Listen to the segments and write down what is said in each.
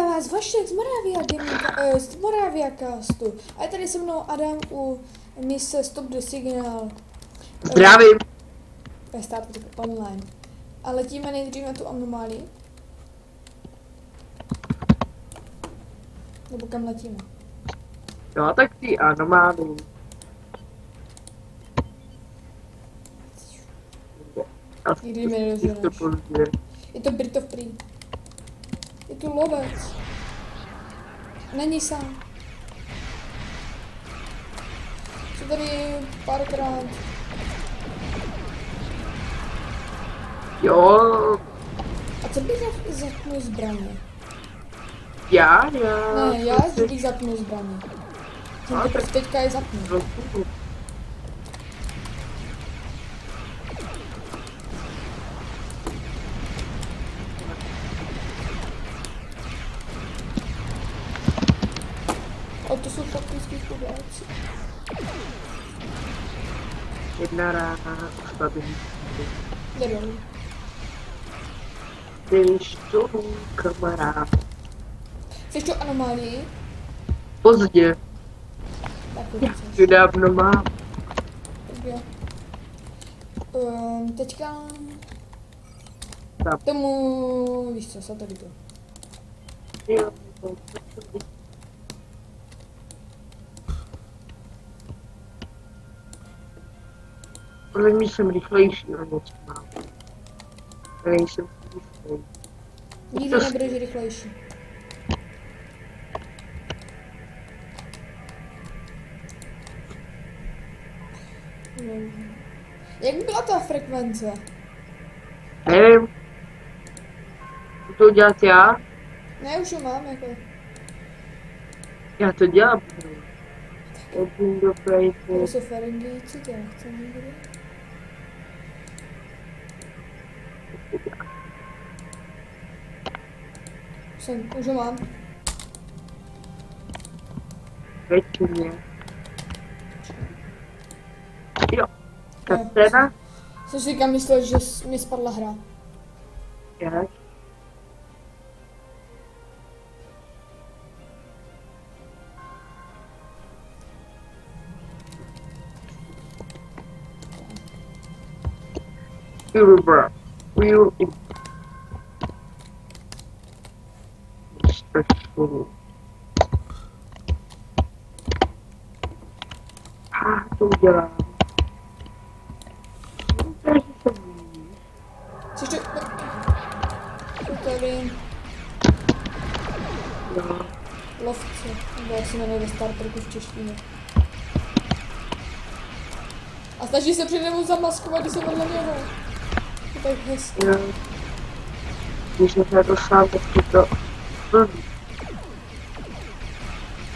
Vítám vás Vašek z Moravia Castu. A je tady se mnou Adam u mise Stop the Signal. Zdravím. Ve startu online. A letíme nejdřív na tu anomálii. Nebo kam letíme? No tak ty anomálii. Nikdy mi nerozumíš. Je to Britov prý. Je tu lovec. Není sám. Jsou tady párkrát. Jo. A co bych zapnul zbraně? Já? Ne, já bych zapnul zbraně. Teďka je zapnu. A to jsou faktický chudáci. Jedna rána už tady. Jde dolů. Když tu kamarád. Chceš tu anomálii? Pozdě. Tak Už dávno mám. tak jo. Teďka... Tak. Tomu... Víš co, satelitu. Jo. Podle mě jsem rychlejší, ale něco mám. Nejsem rychlejší. Nikdy nebudeš rychlejší. Jak by byla ta frekvence? Nevím. Budu to dělat já? Ne, už ji mám jako. Já to dělám. Open the plate. To jsou Fahrenheitci, to nechcem nikdy. Už ho mám. Většině. Jo. Ta scéna? Jsem si říkám myslel, že mi spadla hra. Jak? Silver. Real stressful. To udělám. Chceš to... To tady... No. Lovce, nebo jak se jmenuje ve Star Treku v češtině. A snaží se přede mnou zamaskovat, když se vedle něho. To je tak hezky. Jo. Když jsem se to sám, tak to...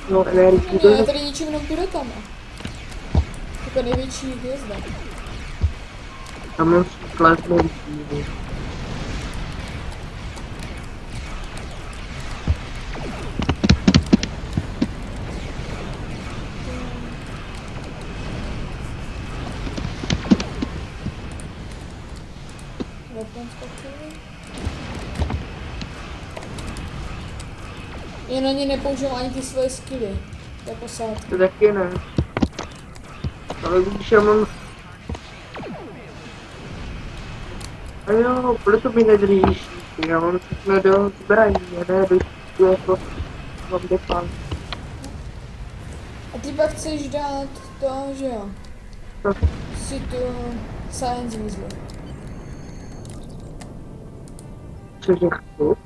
No, energii Ne, já tady ničím jenom tu tam. Jako největší hvězda. Tam mám klesnou výzvu. Já na ně nepoužívám ani ty svoje skilly. To posádky. To taky ne. Ale když já mám... A jo, proto mi nedržíš. Já mám všechno do zbraní, a ne do jako... Mám defense. A ty pak chceš dát to, že jo? Co? Si tu science výzvu. Cože chci?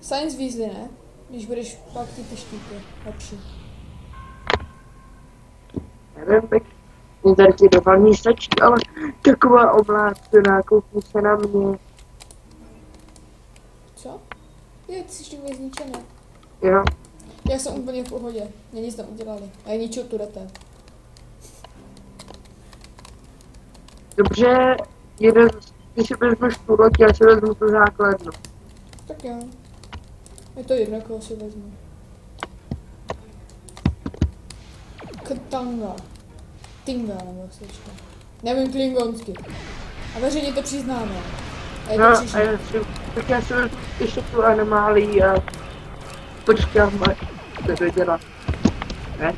Science výzvy, ne? Když budeš pak ty štíty lepší. Nevím, tak mě tady ty dovalní stačí, ale taková oblátcená, koukni se na mě. Co? Je, ty jsi tím zničený. Jo. Já jsem úplně v pohodě. Mě nic tam udělali. A já ničil turete. Dobře, ty si vezmeš tu loď, já si vezmu tu základnu. Tak jo. Je to jedno, koho si vezmu. Ktanga. Tinga, nebo jak se čte. Nevím klingonsky. A veřejně to přiznáme. A je to No, příště. a tak já si vezmu ještě tu anomálii a počkám, až se dodělá. Ne?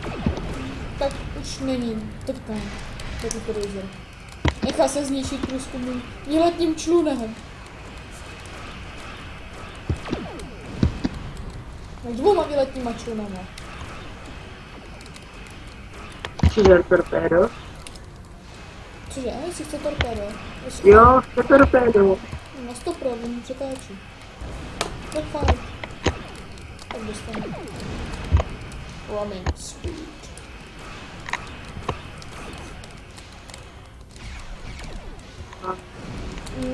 Tak už není. Teďka. Taky cruiser. Nechá se zničit průzkumným výletním člunem. Tak 2 výletníma člunama. Čiže torpédo? Cože, jestli chce torpédo? Jo, chce torpédo. Na 100 pro, on přetáčí. Tak fajn. Tak dostane. Running speed.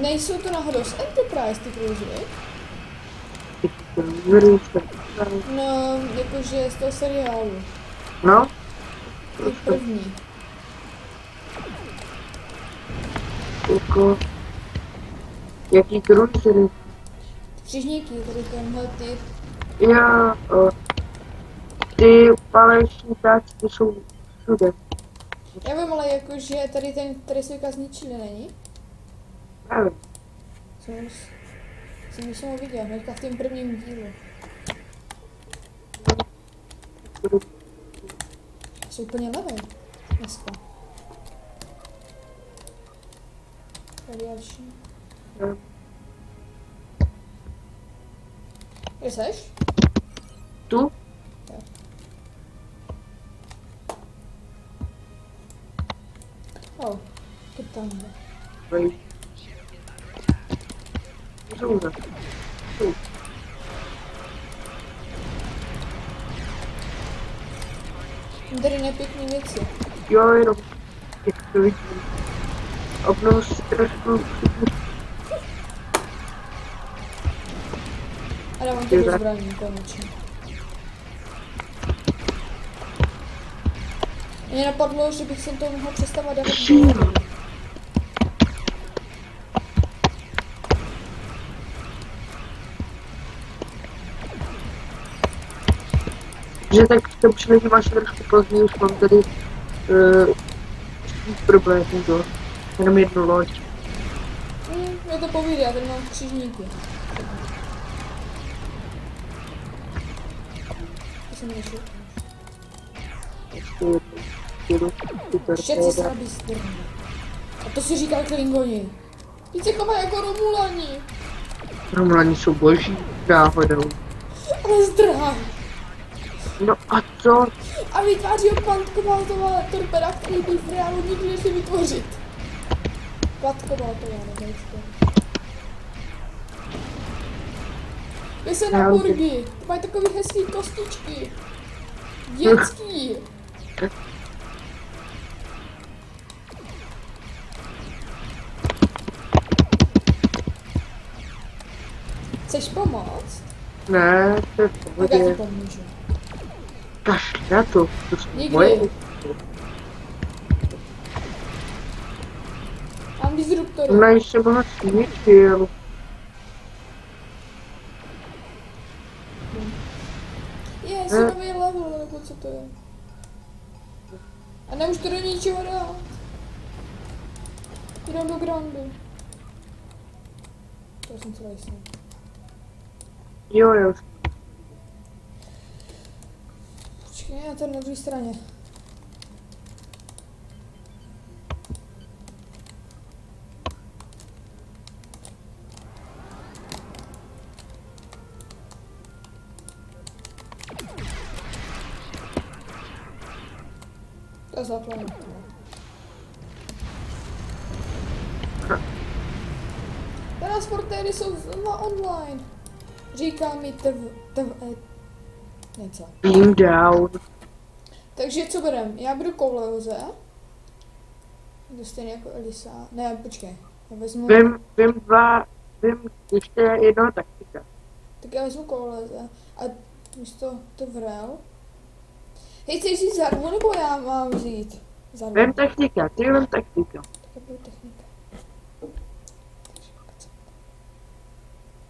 Nejsou to náhodou z Enterprise ty cruisery? No, jakože z toho seriálu. No? Ty první. Jako... Jaký cruisery? Křižníky, tady tenhle typ. Já... Ty páleční táčky jsou všude. Já vím, ale jakože tady ten, který se zničili, není? Nevím. Jsem ho viděl, hnedka v tom prvním dílu. Jsou úplně levé dneska. Tady další. Kde seš? Tu? Jo. Oh, ty tamhle. Vej. Zůra. Tu. Tady nepěkný věci. Jo, jenom. Jak to vidím. Obnovu si trošku. A dávám to do zbraní, konečně. Mě napadlo, že bych se to mohl přestávat dávat do. Že tak to přinejím až trošku později, už mám tady problém, to. Jenom jednu loď. Je to povídá, já tady mám křižníky. To jsem nešel. Všetci se nabí strny. A to si říká Klingoni. Ty se chovají jako Romulani. Romulani jsou boží náhodou. Ale zdrhá. No a co? A vytváří kvantkovaltová torpeda, který by v reálu nikdy nešli vytvořit. Kvantkovaltová, nebo Vy se na burgy, mají takový hezký kostičky. Dětský. Chceš pomoct? Ne, to je v Tak já pohodě. ti pomůžu. Kašli na to jsou Nikdy. moje. Mám disruptory. Ona ještě moc zničil. Je, jsi nový level, nebo co to je? A nemůžu to do ničeho dát. Jdem do grandu. To jsem celý jsem. Jo, jo. Počkej, já tady na druhé straně. To je zaplané. Transportéry jsou znova online. Říká mi něco. Beam down. Takže co budem? Já budu kouleuze. To stejně jako Elisa. Ne, počkej. Já vezmu... Vím ještě jednoho taktika. Tak já vezmu kouleuze. A místo to vrel. Hej, chceš vzít zarvu, nebo já mám vzít zarvu? Vím taktika, ty vím taktika. Tak já budu technika.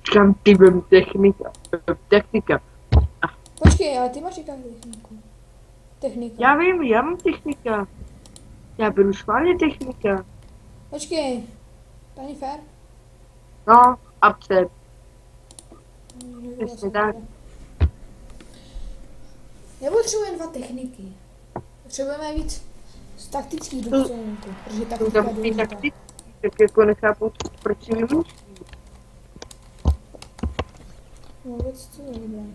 Říkám, ty vím taktika. Počkej, ale ty máš říkat techniku. Technika. Já mám technika. Já beru schválně technika. Počkej. To není fér? No, upset. Přesně tak. Nepotřebujeme 2 techniky. Potřebujeme víc z taktických důstojníků, protože taktika je důležitá. Tak jako nechápu, proč si vymýšlí. Vůbec to nevybrám.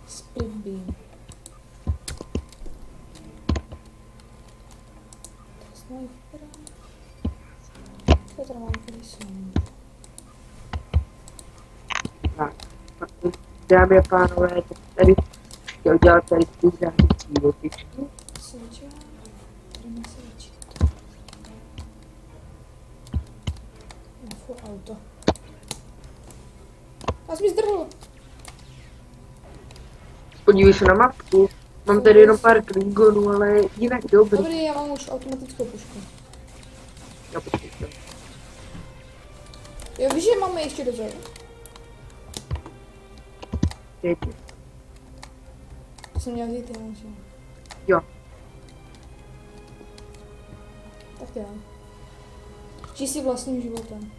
Split beam. Sniper. Co tady mám písem? Tak, dámy a pánové, tak tady chtěl dělat tady ty zážicí lotičky. Svědčí. Tady mi svědčí. Info auto. Já jsem mi zdrhl. Podívej se na mapku. Mám tady jenom pár klingonů, ale jinak dobrý. Dobrý, já mám už automatickou pušku. Já počkejte. Jo, víš, že máme ještě dozor. Teď. To jsem měl vzít já, že? Jo. Tak já. Žij si vlastním životem.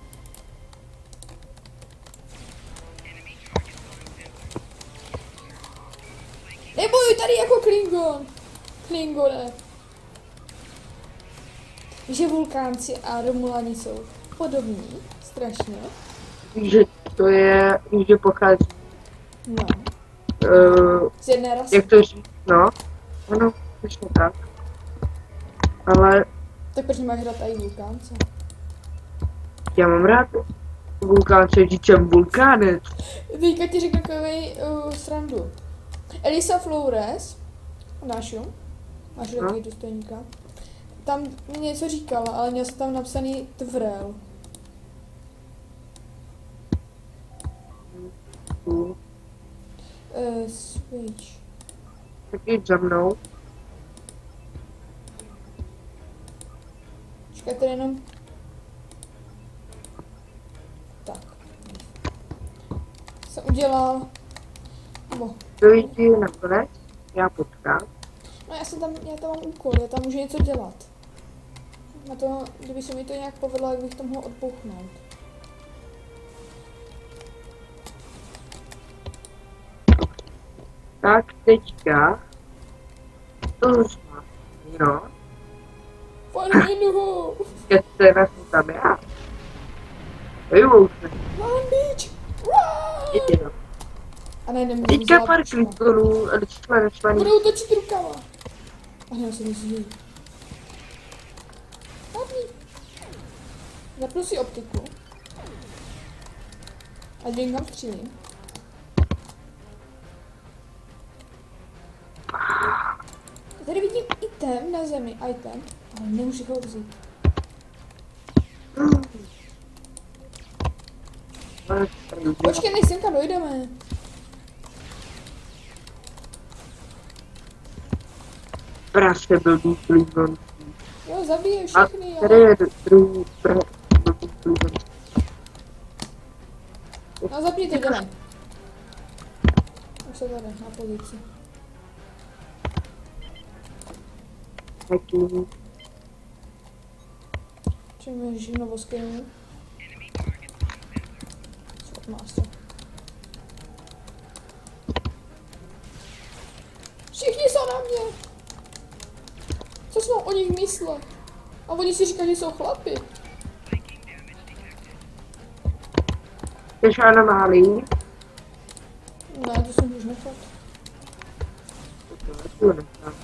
Nebojuj tady jako Klingon! Klingone. Víš, že Vulkánci a Romulani jsou podobní? Strašně. Víš, že to je, víš, že pochází. No. Z jedné rasy. Jak to říct? No. Ano, přesně tak. Ale Tak proč nemáš hrát i Vulkánce? já mám rád vulkánce, když jsem vulkánec. Teďka ti řeknu takový srandu. Elisa Flores, našu takový důstojníka, tam mi něco říkala, ale měl jsem tam napsaný Tvrel. Switch. Tak jít za mnou. Čekajte jenom. Tak. Jsem udělal. Bo. Dojdi nakonec, já potkám. No já tam mám úkol, já tam můžu něco dělat. Na to, kdyby se mi to nějak povedlo, jak bych to mohl odbouchnout. Tak teďka to znám, no. Farminu! Já jsem tam já. Vyvou se. Mám bič! Jdi no. A ne, nemůžu Teďka pár klingonů, ale čtvaný. Bude utočit rukama. A ne, se nezjí. Padni. Zapnu si optiku. A vím, kam střílím. Tady vidím item na zemi, item, ale nemůžu ho vzít. Počkej, než semka dojdeme. Prase blbý klingon. Jo, zabije A všechny, tady je druhý blbý klingon. No zapni to, dělej. Už se tady, na pozici. Taky. Čím je živno voskejnu? Swordmaster. Všichni jsou na mě! Co jsem o nich myslel? A oni si říkají, že jsou chlapi. Jsi anomálí? Ne, to jsem už nechal. To nechám.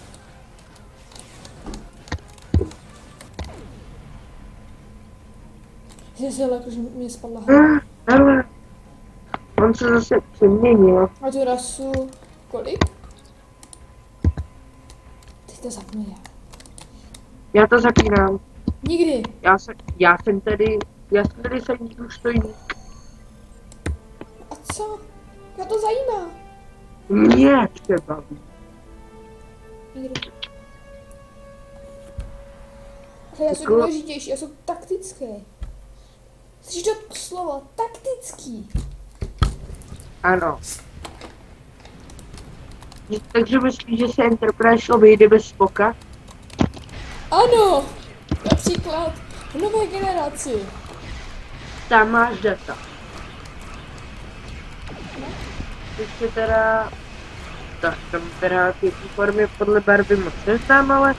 Že se lekl, že mě spadla hlava. Ale on se zase přeměnil. A tu rasu kolik? Teď to zapnu já. Já to zapínám. Nikdy. Já jsem tady sedí důstojník. A co? Já to zajímá. Mě třeba. Nikdy. Ale já jsem důležitější, já jsem taktický. Slyšíš to slovo? Taktický. Ano. Takže myslíš, že se Enterprise obejde bez Spocka? Ano! Například v nové generaci. Tam máš data. Ještě teda tak tam teda ty formy podle barvy moc neznám, ale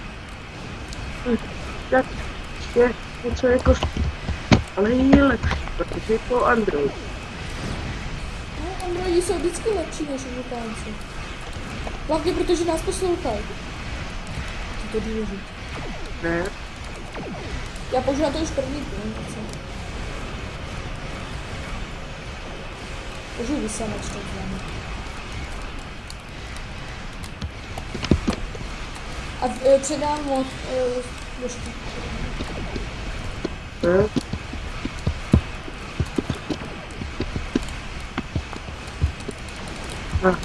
tak je něco jako, ale je lepší, protože je to Android. No, Androidi jsou vždycky lepší než Evropánci. Hlavně protože nás poslouchají. To je důležité. Ne? Já používám to už první komunikace. Použiju vysavač takzvaný. A předám mod ještě. Ne? No.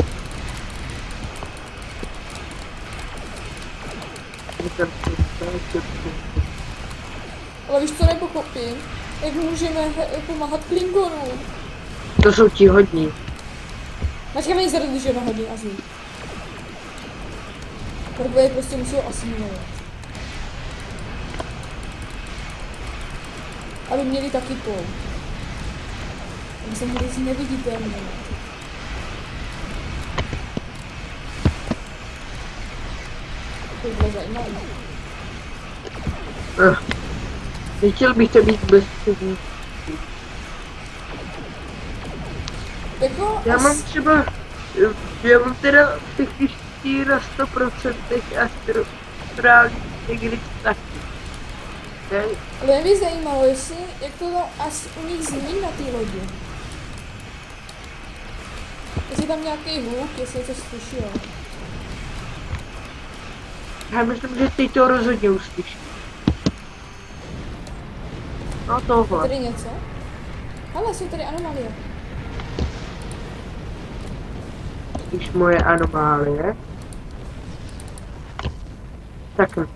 Ale víš, co nepochopím? Jak můžeme pomáhat Klingonům? To jsou ti hodní. Počkej, mě zradit, když je na hodně asi. Protože je prostě musel asimilovat. Aby měli taky pol. Aby se mohli si neviditelně. To bylo zajímavé. Nechtěl bych to být bezpečný. Jako Já mám teda techničtí na 100% astrální někdy taky. Ne? Ale mě by zajímalo, jak to tam asi u nich zní na té lodi. Jestli tam nějaký hluk, jestli to slyšel. Já myslím, že ty to rozhodně uslyší. No tohle. Tady něco? Ale jsou tady anomálie. Když moje anomálie. Takhle.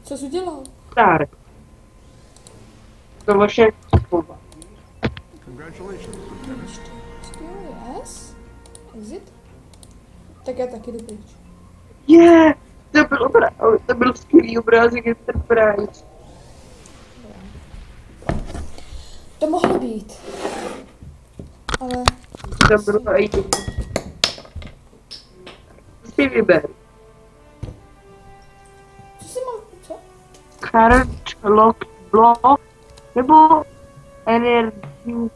Co jsi udělal? Tak. To vaše slova. Congratulations. Yes? Exit? Tak já taky jdu pryč. Yeah! To byl skvělý obrázek Enterprise. To mohlo být. Ale... Tam bylo i si vyber. Co si mám... Co? Current lock block nebo energy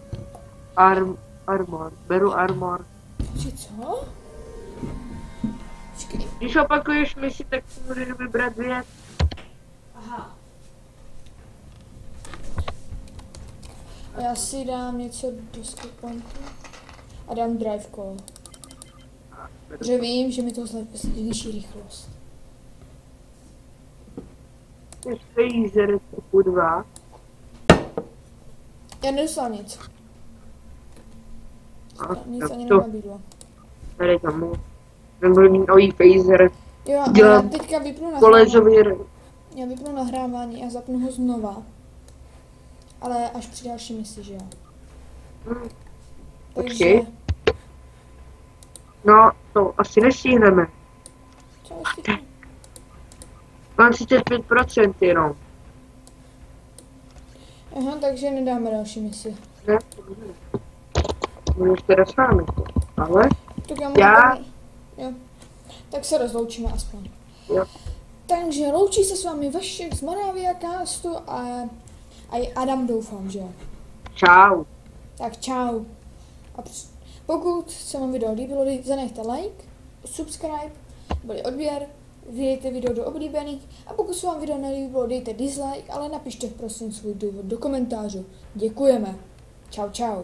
armor. Beru armor. Počkej, co? Počkej. Když opakuješ misi, tak si můžeš vybrat věc. Aha. A já si dám něco do skopanku. A dám drive call. Že vím, že mi to zvýší rychlost. Phaser typu 2. Já nedostal nic. Nic ani to nenabídlo. tady tam nebudu mít nový phaser. Jo, a já teďka vypnu Kolezový. nahrávání. Já vypnu nahrávání a zapnu ho znova. Ale až při další misi, že jo? Takže... Okay. No, to asi nestihneme. Co ještě? Mám 35% jenom. Aha, takže nedáme další misi. Ne? Můžeš teda s vámi. Ale? Tak já Já? Jo. Tak se rozloučíme aspoň. Jo. Takže loučí se s vámi Vašek z Moravia Castu a i Adam, doufám, že jo. Čau. Tak čau. A pokud se vám video líbilo, zanechte like, subscribe, bude odběr, vydejte video do oblíbených a pokud se vám video nelíbilo, dejte dislike, ale napište prosím svůj důvod do komentářů. Děkujeme. Čau, čau.